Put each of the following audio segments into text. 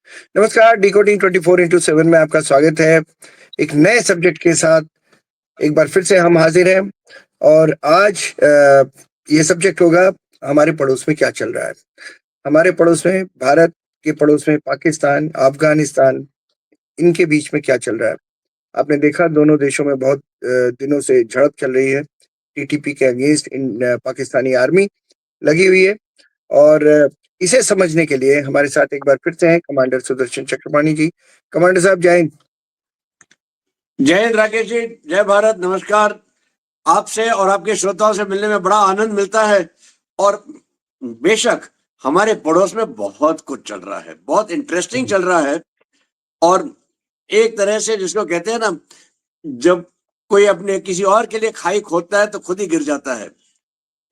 नमस्कार, डिकोडिंग 24/7 में आपका स्वागत है। एक नए सब्जेक्ट के साथ एक बार फिर से हम हाज़िर हैं और आज ये सब्जेक्ट होगा हमारे पड़ोस में क्या चल रहा है। हमारे पड़ोस में भारत के पड़ोस में पाकिस्तान, अफ़गानिस्तान इनके बीच में क्या चल रहा है। आपने देखा दोनों देशों में बहुत दिनों से झड़प चल रही है। टीटीपी के अगेंस्ट पाकिस्तानी आर्मी लगी हुई है और इसे समझने के लिए हमारे साथ एक बार फिर से हैं कमांडर सुदर्शन चक्रपाणी जी। कमांडर साहब जय हिंद। जय हिंद राकेश जी, जय भारत, नमस्कार। आपसे और आपके श्रोताओं से मिलने में बड़ा आनंद मिलता है और बेशक हमारे पड़ोस में बहुत कुछ चल रहा है, बहुत इंटरेस्टिंग चल रहा है और एक तरह से जिसको कहते हैं ना, जब कोई अपने किसी और के लिए खाई खोदता है तो खुद ही गिर जाता है।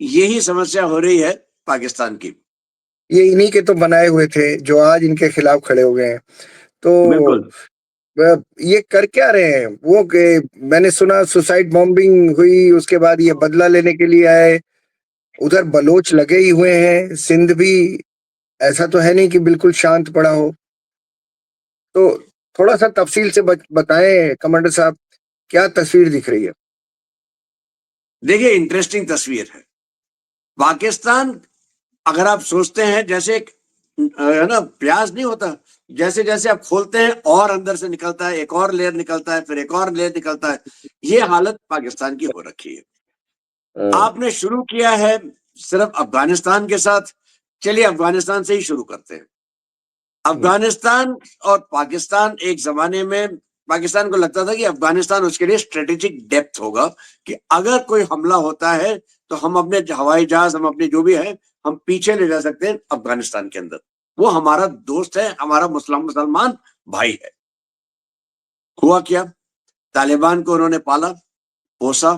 यही समस्या हो रही है पाकिस्तान की। ये इन्हीं के तो बनाए हुए थे जो आज इनके खिलाफ खड़े हो गए हैं। तो बिल्कुल। ये कर क्या रहे हैं? वो के मैंने सुना सुसाइड बॉम्बिंग हुई उसके बाद ये बदला लेने के लिए आए। उधर बलोच लगे ही हुए हैं, सिंध भी ऐसा तो है नहीं कि बिल्कुल शांत पड़ा हो। तो थोड़ा-सा तफ़सील से बताएँ कमांडर साहब, क्या तस्वीर दिख रही है? देखिए, इंटरेस्टिंग तस्वीर है। पाकिस्तान, अगर आप सोचते हैं जैसे एक है ना, प्याज नहीं होता, जैसे-जैसे आप खोलते हैं और अंदर से निकलता है, एक और लेयर निकलता है, फिर एक और लेयर निकलता है। ये हालत पाकिस्तान की हो रखी है। आपने शुरू किया है सिर्फ अफ़गानिस्तान के साथ, चलिए अफ़गानिस्तान से ही शुरू करते हैं। हुँ, अफ़गानिस्तान और पाकिस्तान एक ज़माने में पाकिस्तान को लगता था कि अफ़गानिस्तान उसके लिए स्ट्रैटेजिक डेप्थ होगा कि अगर कोई हमला होता है, तो हम अपने हवाई जहाज़, हम अपने जो भी है, हम पीछे ले जा सकते हैं अफ़गानिस्तान के अंदर। वो हमारा दोस्त है, हमारा मुसलमान भाई है। हुआ क्या? तालिबान को उन्होंने पाला, पोसा,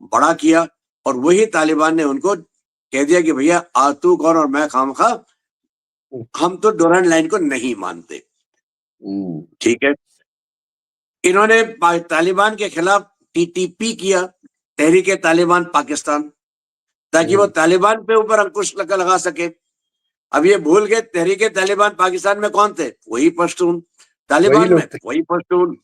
बड़ा किया और वही तालिबान ने उनको कह दिया कि भैया तू कौन और मैं खामखा, हुँ, हम तो डोरांड लाइन को नहीं मानते। हुँ, ठीक है। इन्होंने तालिबान के खिलाफ टीटीपी किया, तहरीक तालिबान पाकिस्तान, ताकि वो हुँ, तालिबान पे ऊपर अंकुश लगा सके। अब ये भूल गए तहरीक तालिबान पाकिस्तान में कौन थे? वही पश्तून। वही तालिबान में लोग थे। वही पश्तून।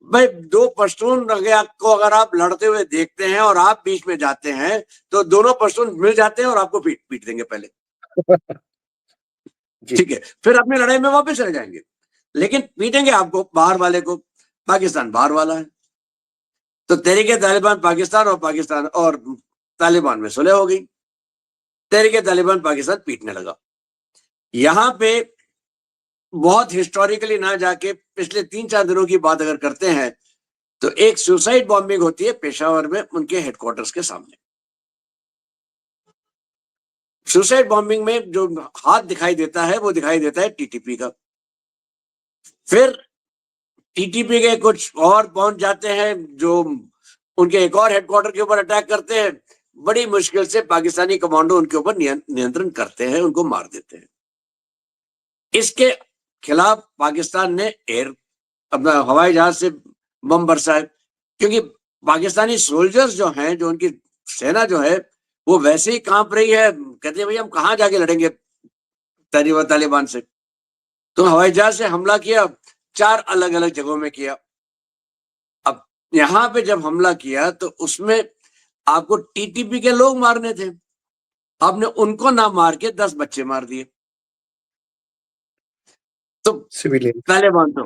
भाई, दो पश्तून को अगर आप लड़ते हुए देखते हैं और आप बीच में जाते हैं, तो दोनों पश्तून मिल जाते हैं और आपको पीट पीट देंगे पहले। जी, ठीक है, फिर अपनी लड़ाई में वापस चले जाएंगे, लेकिन पीटेंगे आपको बाहर वाले को। पाकिस्तान बाहर वाला है, तो तहरीक तालिबान पाकिस्तान और तालिबान में सुलह हो गई। तहरीक तालिबान पाकिस्तान पीटने लगा। यहाँ पे बहुत हिस्टोरिकली ना जाके पिछले 3-4 दिनों की बात अगर करते हैं, तो एक सुसाइड बॉम्बिंग होती है पेशावर में उनके हेडक्वार्टर्स के सामने। सुसाइड बॉम्बिंग में जो हाथ दिखाई देता है, वो दिखाई देता है टीटीपी का। फिर टीटीपी के कुछ और पहुंच जाते हैं जो उनके एक और हेडक्वार्टर के ऊपर अटैक करते हैं। बड़ी मुश्किल से पाकिस्तानी कमांडो उनके ऊपर नियंत्रण करते हैं, उनको मार देते हैं। इसके खिलाफ पाकिस्तान ने अपना हवाई जहाज से बम बरसाए, क्योंकि पाकिस्तानी सोल्जर्स जो हैं, जो उनकी सेना जो है, वो वैसे ही कांप रही है। कहते हैं, भैया हम कहाँ जाके लड़ेंगे तालिबान से। तो हवाई जहाज से हमला किया, 4 अलग-अलग जगहों में किया। अब यहाँ पे जब हमला किया तो उसमें आपको टीटीपी के लोग मारने थे। आपने उनको ना मार के 10 बच्चे मार दिए। तो सिविलियन। तालिबान तो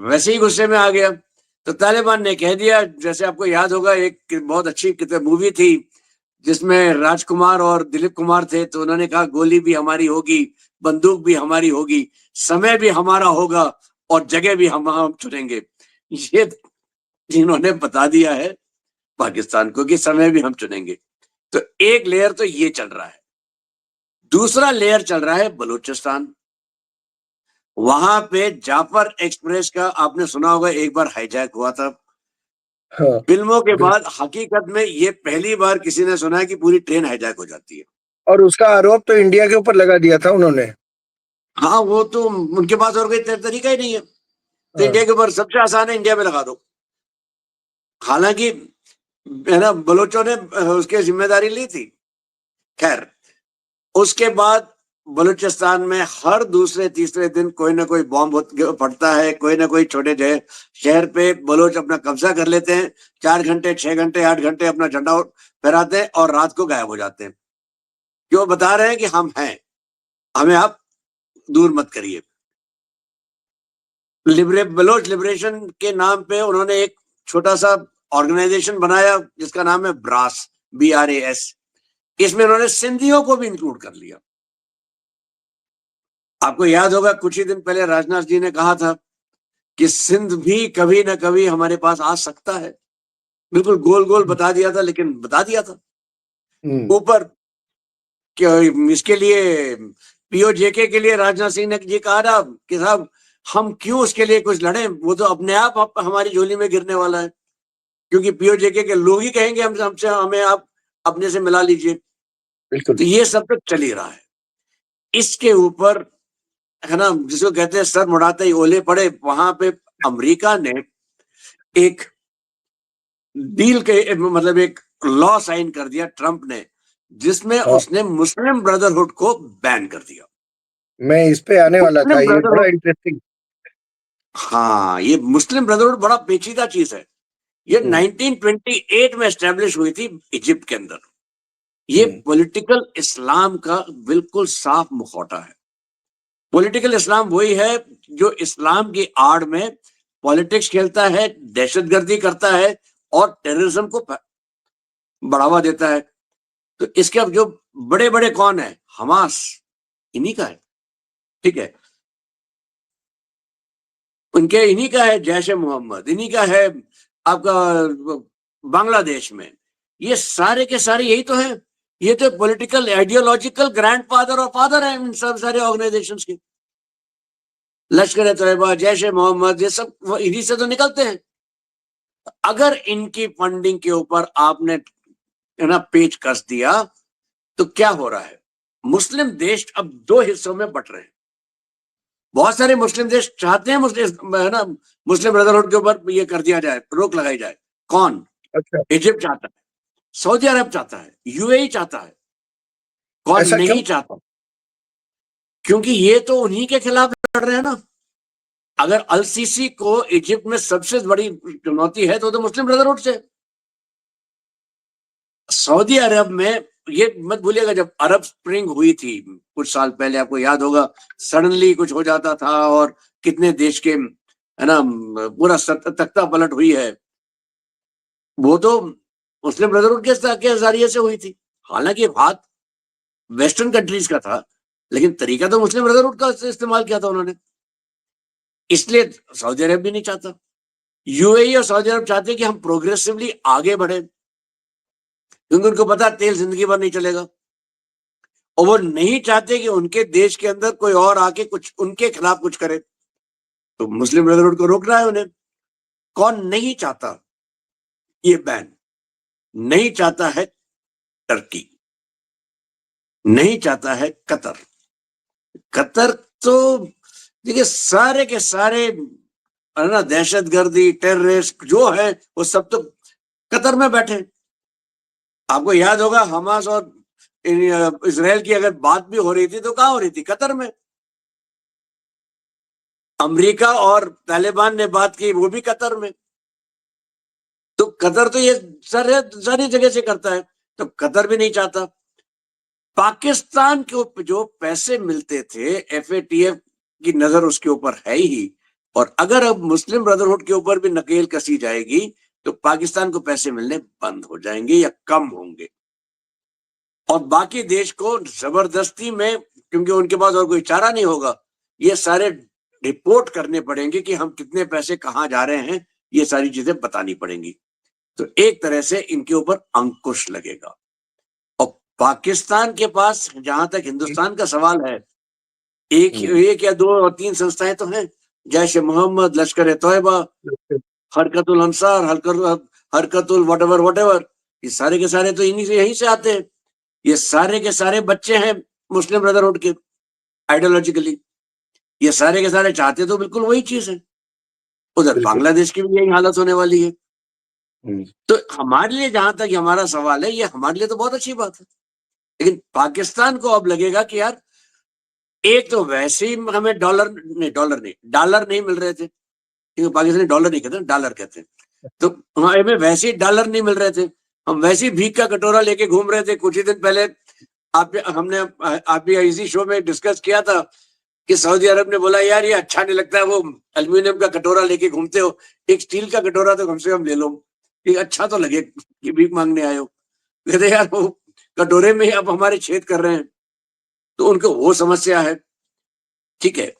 वैसे ही गुस्से में आ गया। तो तालिबान ने कह दिया, जैसे आपको याद होगा एक बहुत अच्छी मूवी थी जिसमें राजकुमार और दिलीप कुमार थे, तो उन्होंने कहा गोली भी हमारी होगी, बंदूक भी हमारी होगी, समय भी हमारा होगा और जगह भी हम चुनेंगे। ये इन्होंने बता दिया है पाकिस्तान को कि समय भी हम चुनेंगे। तो एक लेयर तो ये चल रहा है। दूसरा लेयर चल रहा है बलूचिस्तान। वहां पे जाफर एक्सप्रेस का आपने सुना होगा, एक बार हाईजैक हुआ था। हाँ, फिल्मों के बाद बिल्कुल। हकीकत में ये पहली बार किसी ने सुना है कि पूरी ट्रेन हाईजैक हो जाती है। और उसका आरोप तो इंडिया के ऊपर लगा दिया था उन्होंने। हाँ, वो तो उनके पास और कोई तरीका ही नहीं है। तो हाँ, इंडिया के ऊपर सबसे आसान है, इंडिया में लगा दो। हालांकि है ना, बलोचों ने उसकी जिम्मेदारी ली थी। खैर, उसके बाद बलूचिस्तान में हर दूसरे तीसरे दिन कोई ना कोई बॉम्ब फटता है, कोई ना कोई छोटे शहर पे बलोच अपना कब्जा कर लेते हैं, 4 घंटे 6 घंटे 8 घंटे अपना झंडा फहराते हैं और रात को गायब हो जाते हैं। क्यों? बता रहे हैं कि हम हैं, हमें आप दूर मत करिए। बलोच लिबरेशन के नाम पे उन्होंने एक छोटा सा ऑर्गेनाइजेशन बनाया जिसका नाम है ब्रास, BRAS। इसमें उन्होंने सिंधियों को भी इंक्लूड कर लिया। आपको याद होगा कुछ ही दिन पहले राजनाथ जी ने कहा था कि सिंध भी कभी ना कभी हमारे पास आ सकता है। बिल्कुल गोल गोल बता दिया था, लेकिन बता दिया था। ऊपर इसके लिए POJK के लिए राजनाथ सिंह ने ये कहा था कि साहब हम क्यों उसके लिए कुछ लड़े, वो तो अपने आप हमारी झोली में गिरने वाला है, क्योंकि POJK के लोग ही कहेंगे हमसे हमें आप अपने से मिला लीजिए। तो ये सब तो चल ही रहा है। इसके ऊपर है ना, जिसको कहते हैं सर मुड़ाते ही ओले पड़े, वहां पे अमेरिका ने एक डील के मतलब एक लॉ साइन कर दिया ट्रंप ने, जिसमें उसने मुस्लिम ब्रदरहुड को बैन कर दिया। मैं इस पे आने वाला था, ये बड़ा इंटरेस्टिंग। हाँ, ये मुस्लिम ब्रदरहुड बड़ा पेचीदा चीज है। ये 1928 में एस्टेब्लिश हुई थी इजिप्ट के अंदर। ये पॉलिटिकल इस्लाम का बिल्कुल साफ मुखौटा है। पॉलिटिकल इस्लाम वही है जो इस्लाम की आड़ में पॉलिटिक्स खेलता है, दहशतगर्दी करता है और टेररिज्म को बढ़ावा देता है। तो इसके अब जो बड़े बड़े कौन है, हमास इन्हीं का है, ठीक है, उनके इन्हीं का है, जैश ए मोहम्मद इन्हीं का है, आपका बांग्लादेश में। ये सारे के सारे यही तो है। ये तो पॉलिटिकल आइडियोलॉजिकल ग्रैंडफादर और फादर है इन सब सारे ऑर्गेनाइजेशंस के। लश्कर तैयबा, जैश ए मोहम्मद, ये सब इन्हीं से तो निकलते हैं। अगर इनकी फंडिंग के ऊपर आपने ना पेच कस दिया तो क्या हो रहा है, मुस्लिम देश अब 2 हिस्सों में बट रहे हैं। बहुत सारे मुस्लिम देश चाहते हैं मुस्लिम ब्रदरहुड के ऊपर ये कर दिया जाए, रोक लगाई जाए। कौन? अच्छा, इजिप्ट चाहता है, सऊदी अरब चाहता है, UAE चाहता है। कौन ऐसा क्यों? नहीं चाहता? क्योंकि ये तो उन्हीं के खिलाफ लड़ रहे हैं ना। अगर अल सीसी को इजिप्ट में सबसे बड़ी चुनौती है तो मुस्लिम ब्रदरहुड से। सऊदी अरब में ये मत भूलिएगा, जब अरब स्प्रिंग हुई थी कुछ साल पहले, आपको याद होगा, सडनली कुछ हो जाता था और कितने देश के है ना पूरा तख्ता पलट हुई है। वो तो मुस्लिम ब्रदरहुड के जरिए से हुई थी। हालांकि बात वेस्टर्न कंट्रीज का था, लेकिन तरीका तो मुस्लिम ब्रदरहुड का इस्तेमाल किया था उन्होंने। इसलिए सऊदी अरब भी नहीं चाहता। UAE और सऊदी अरब चाहते कि हम प्रोग्रेसिवली आगे बढ़े, क्योंकि उनको पता तेल जिंदगी भर नहीं चलेगा। और वो नहीं चाहते कि उनके देश के अंदर कोई और आके कुछ उनके खिलाफ कुछ करे। तो मुस्लिम ब्रदरहुड को रोक रहा है उन्हें। कौन नहीं चाहता ये बैन? नहीं चाहता है टर्की, नहीं चाहता है कतर। कतर तो देखिए सारे के सारे है ना दहशतगर्दी टेररिस्ट जो है वो सब तो कतर में बैठे। आपको याद होगा हमास और इसराइल की अगर बात भी हो रही थी तो कहाँ हो रही थी? कतर में। अमेरिका और तालिबान ने बात की, वो भी कतर में। तो कतर तो ये सारी जगह से करता है, तो कतर भी नहीं चाहता। पाकिस्तान के जो पैसे मिलते थे FATF की नजर उसके ऊपर है ही, और अगर अब मुस्लिम ब्रदरहुड के ऊपर भी नकेल कसी जाएगी तो पाकिस्तान को पैसे मिलने बंद हो जाएंगे या कम होंगे, और बाकी देश को जबरदस्ती में, क्योंकि उनके पास और कोई चारा नहीं होगा, ये सारे रिपोर्ट करने पड़ेंगे कि हम कितने पैसे कहाँ जा रहे हैं, ये सारी चीजें बतानी पड़ेंगी। तो एक तरह से इनके ऊपर अंकुश लगेगा। और पाकिस्तान के पास जहां तक हिंदुस्तान का सवाल है, एक या 2 और 3 संस्थाएं तो हैं, जैश ए मोहम्मद, लश्कर ए तैयबा, हरकतुल अंसार, हरकतुल वटेवर, ये सारे के सारे तो इन्हीं से यहीं से आते हैं। ये सारे के सारे बच्चे हैं मुस्लिम ब्रदरहुड के आइडियोलॉजिकली। ये सारे के सारे चाहते तो बिल्कुल वही चीज है। उधर बांग्लादेश की भी यही हालत होने वाली है। तो हमारे लिए जहां तक हमारा सवाल है, ये हमारे लिए तो बहुत अच्छी बात है, लेकिन पाकिस्तान को अब लगेगा कि यार एक तो वैसे ही हमें डॉलर नहीं मिल रहे थे, क्योंकि पाकिस्तानी डॉलर नहीं कहते, डॉलर कहते हैं। तो हमें वैसे ही डॉलर नहीं मिल रहे थे, हम वैसे ही भीख का कटोरा लेके घूम रहे थे। कुछ ही दिन पहले हमने आप भी इसी शो में डिस्कस किया था कि सऊदी अरब ने बोला यार ये अच्छा नहीं लगता है, वो एल्यूमिनियम का कटोरा लेके घूमते हो, एक स्टील का कटोरा तो कम से कम ले लो, ये अच्छा तो लगे कि भीख मांगने आए हो। कहते यार वो कटोरे में ही आप हमारे छेद कर रहे हैं, तो उनको वो समस्या है। ठीक है,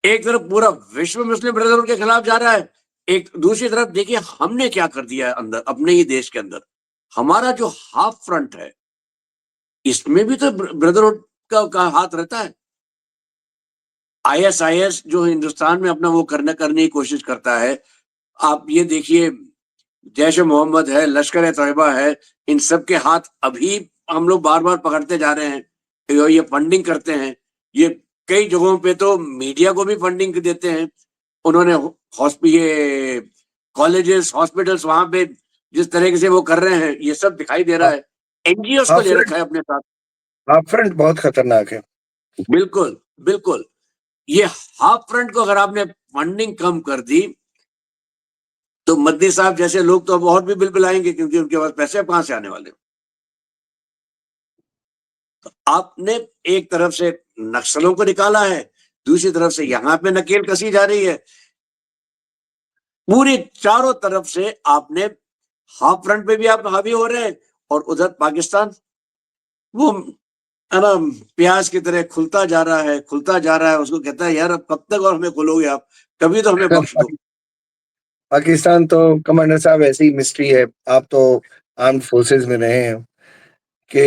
एक तरफ पूरा विश्व मुस्लिम ब्रदरहुड के खिलाफ जा रहा है, एक दूसरी तरफ देखिए हमने क्या कर दिया है अंदर अपने ही देश के अंदर। हमारा जो हाफ फ्रंट है इसमें भी तो ब्रदरहुड का हाथ रहता है। आईएसआईएस जो हिंदुस्तान में अपना वो करने की कोशिश करता है, आप ये देखिए जैश ए मोहम्मद है, लश्कर ए तैयबा है, इन सब के हाथ अभी हम लोग बार बार पकड़ते जा रहे हैं। ये फंडिंग करते हैं, ये कई जगहों पे तो मीडिया को भी फंडिंग देते हैं। उन्होंने ये कॉलेजेस हॉस्पिटल्स वहां पे जिस तरीके से वो कर रहे हैं, ये सब दिखाई दे रहा है। एनजीओ को हाफ ले फ्रंट रखा है अपने साथ। हाफ फ्रंट बहुत खतरनाक है। बिल्कुल बिल्कुल, ये हाफ फ्रंट को अगर आपने फंडिंग कम कर दी तो मद्दी साहब जैसे लोग तो अब और भी बिलबिलाएंगे, क्योंकि उनके पास पैसे कहां से आने वाले। तो आपने एक तरफ से नक्सलों को निकाला है, दूसरी तरफ से यहां पे नकेल कसी जा रही है। पूरी चारों तरफ से आपने हाफ फ्रंट पे भी आप हावी हो रहे हैं, और उधर पाकिस्तान वो है ना प्याज की तरह खुलता जा रहा है, खुलता जा रहा है। उसको कहता है यार अब कब तक और हमें खोलोगे आप, कभी तो हमें बख्श दो। पाकिस्तान तो कमांडर साहब ऐसी मिस्ट्री है। आप तो आर्म्ड फोर्सेस में रहे हैं कि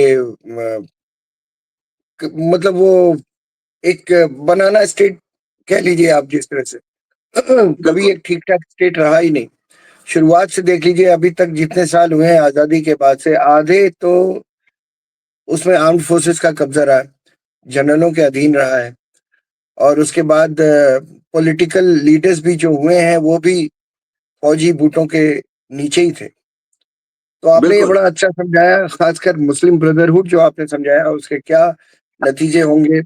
मतलब वो एक बनाना स्टेट कह लीजिए आप जिस तरह से कभी बिल्कुल एक ठीक ठाक स्टेट रहा ही नहीं। शुरुआत से देख लीजिए अभी तक जितने साल हुए हैं आजादी के बाद से, आधे तो उसमें आर्म्ड फोर्सेस का कब्जा रहा है, जनरलों के अधीन रहा है। और उसके बाद पॉलिटिकल लीडर्स भी जो हुए हैं वो भी फौजी बूटों के नीचे ही थे। तो आपने ये बिल्कुल। बड़ा अच्छा समझाया, खासकर मुस्लिम ब्रदरहुड जो आपने समझाया उसके क्या नतीजे होंगे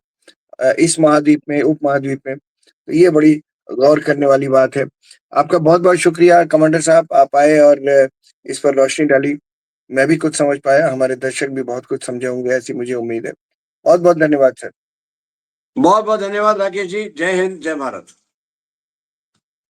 इस महाद्वीप में, उपमहाद्वीप में। तो ये बड़ी गौर करने वाली बात है। आपका बहुत-बहुत शुक्रिया कमांडर साहब, आप आए और इस पर रोशनी डाली। मैं भी कुछ समझ पाया, हमारे दर्शक भी बहुत कुछ समझे होंगे ऐसी मुझे उम्मीद है। बहुत-बहुत धन्यवाद सर। बहुत बहुत धन्यवाद राकेश जी। जय हिंद, जय भारत।